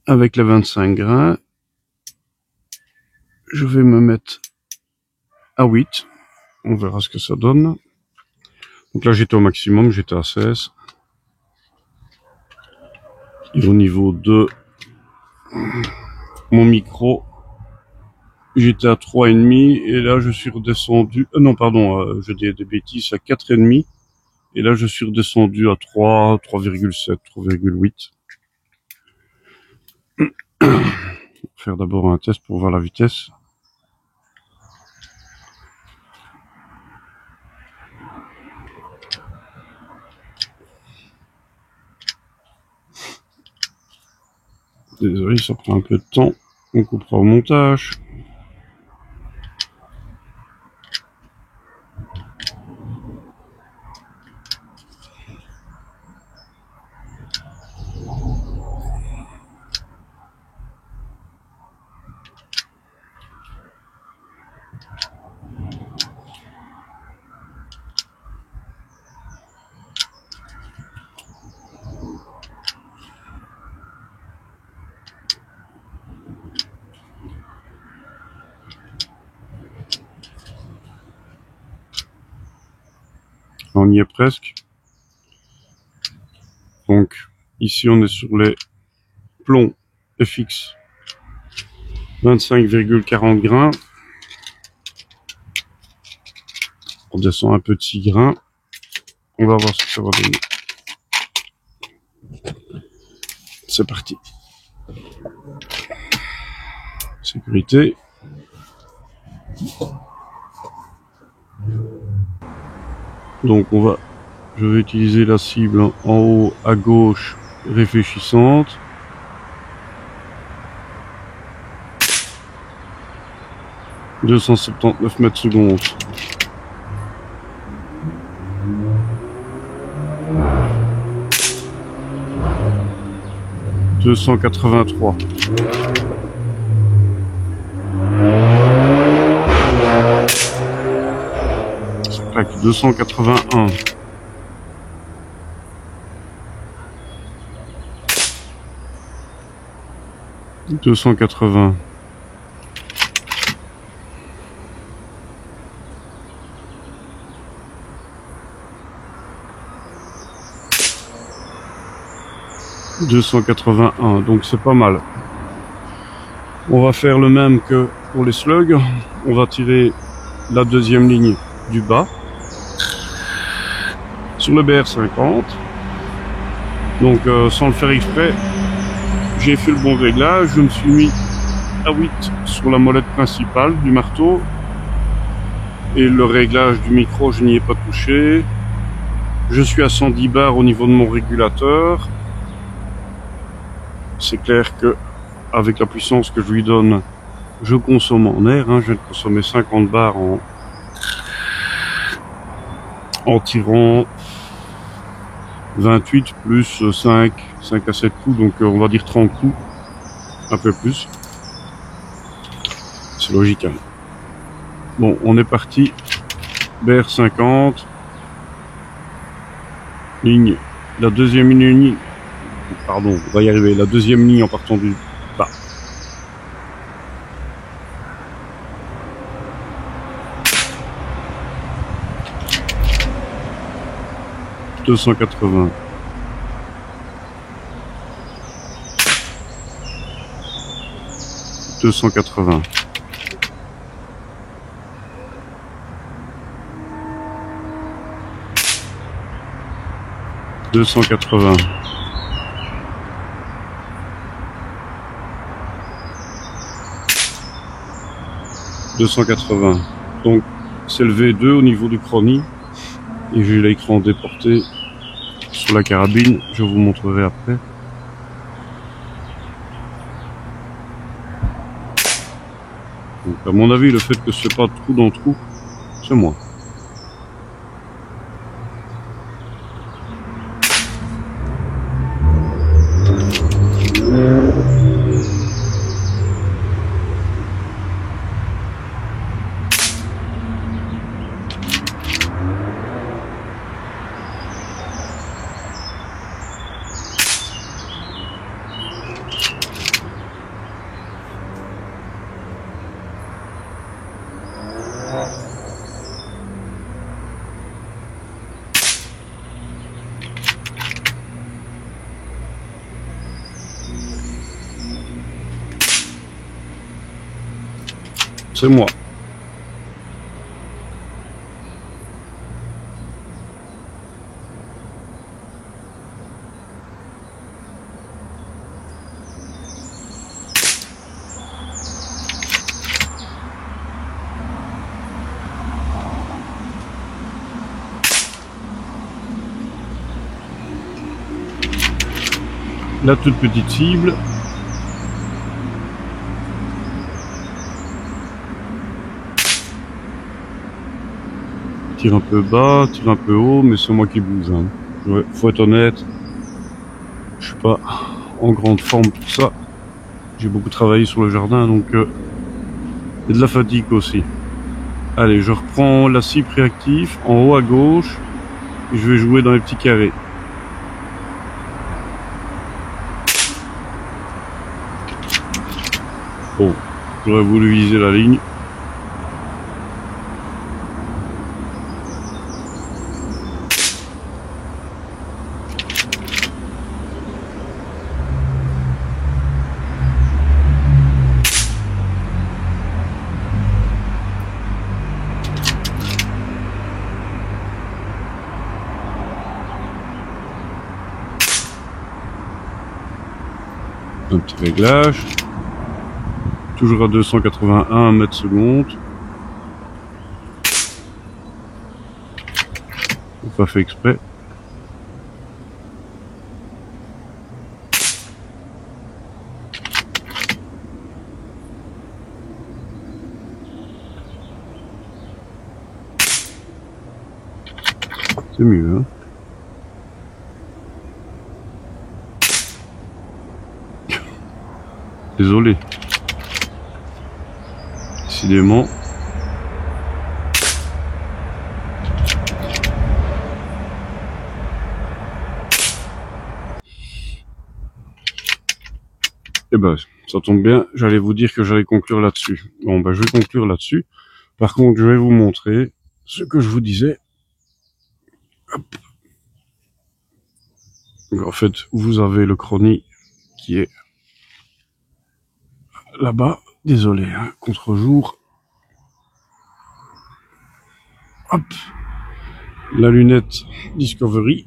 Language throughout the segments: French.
avec les 25 grains. Je vais me mettre à 8. On verra ce que ça donne. Donc là, j'étais au maximum, j'étais à 16. Et au niveau de mon micro, j'étais à 3,5 et là, je suis redescendu... non, pardon, je dis des bêtises, à 4,5. Et là, je suis redescendu à 3, 3,7, 3,8. Faire d'abord un test pour voir la vitesse. Désolé, ça prend un peu de temps. On coupera au montage. On y est presque. Donc, ici, on est sur les plombs FX 25,40 grains. On descend un peu de 6 grains. On va voir ce que ça va donner. C'est parti. Sécurité. Donc je vais utiliser la cible en haut à gauche réfléchissante. « 279 mètres secondes. » 283. 281. 280. 281, donc c'est pas mal. On va faire le même que pour les slugs. On va tirer la deuxième ligne du bas sur le BR50. Donc sans le faire exprès, j'ai fait le bon réglage. Je me suis mis à 8 sur la molette principale du marteau et le réglage du micro, je n'y ai pas touché. Je suis à 110 bars au niveau de mon régulateur. C'est clair que avec la puissance que je lui donne, je consomme en air. Je viens de consommer 50 bars en tirant 28 plus 5 à 7 coups, donc on va dire 30 coups, un peu plus. C'est logique. Bon, on est parti. BR50. Ligne. La deuxième ligne. Pardon, on va y arriver. La deuxième ligne en partant du bas. « 280. 280. 280. 280. Donc c'est le V2 au niveau du chrony et j'ai l'écran déporté sur la carabine, je vous montrerai après. Donc à mon avis, le fait que ce n'est pas trou dans trou, c'est moi. c'est moi. La toute petite cible. Tire un peu bas, tire un peu haut, mais c'est moi qui bouge. Hein. Ouais, faut être honnête, je suis pas en grande forme pour ça. J'ai beaucoup travaillé sur le jardin, donc et de la fatigue aussi. Allez, je reprends la cible réactif en haut à gauche et je vais jouer dans les petits carrés. Oh, j'aurais voulu viser la ligne. Un petit réglage. Toujours à 281 mètres secondes. Pas fait exprès. C'est mieux, hein. Désolé. Décidément. Eh ben, ça tombe bien, j'allais vous dire que j'allais conclure là-dessus. Bon, ben, je vais conclure là-dessus. Par contre, je vais vous montrer ce que je vous disais. Hop. En fait, vous avez le chrony qui est là-bas. Désolé, hein, contre-jour. Hop. La lunette Discovery.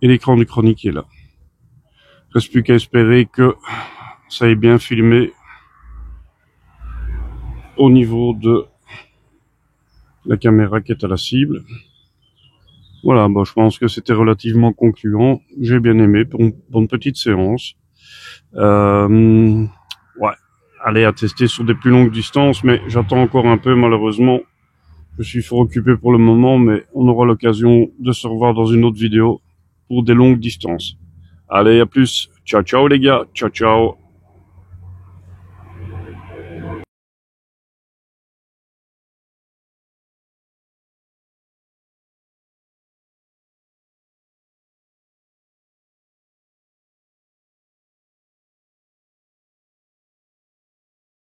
Et l'écran du chrony qui est là. Reste plus qu'à espérer que ça ait bien filmé au niveau de la caméra qui est à la cible. Voilà, bon, je pense que c'était relativement concluant. J'ai bien aimé pour une petite séance. Ouais, aller à tester sur des plus longues distances, mais j'attends encore un peu malheureusement. Je suis fort occupé pour le moment, mais on aura l'occasion de se revoir dans une autre vidéo pour des longues distances. Allez, à plus. Ciao, ciao les gars. Ciao, ciao.